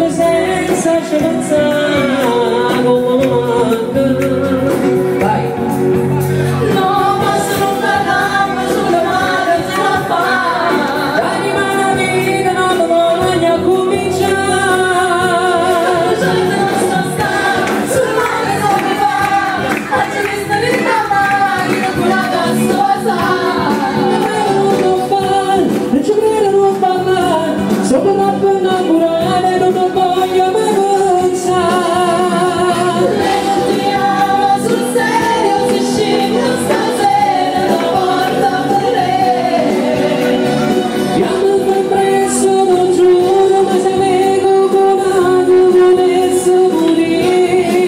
presenza ci pensa come manca. Vai! No, posso non parlarmi sulla mare se la fa. L'anima la vita non voglia cominciare. Gente non sto stare, sul mare non mi va. Oggi mi sta di trovare, io con la gassosa. Sono troppo innamorata e non lo voglio mai pensare. Lei non ti ama sul serio, si scende stasera, la porta per lei. Io non mi preso, non giuro, ma se vengo con altro potesse morire.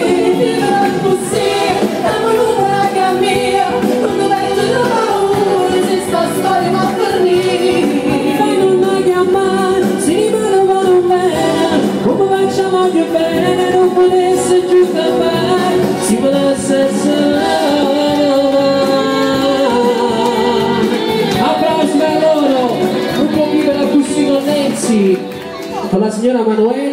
Non è possibile, la voluta che è mia, quando vedo la paura, si sta storia ma per lì. Dai non mi chiamare, si rimanevano bene, come facciamo più bene, non potesse più scappare, si potesse salvare. Applausi per loro, un pochino da Agustino Nenzi, con la signora Manuela.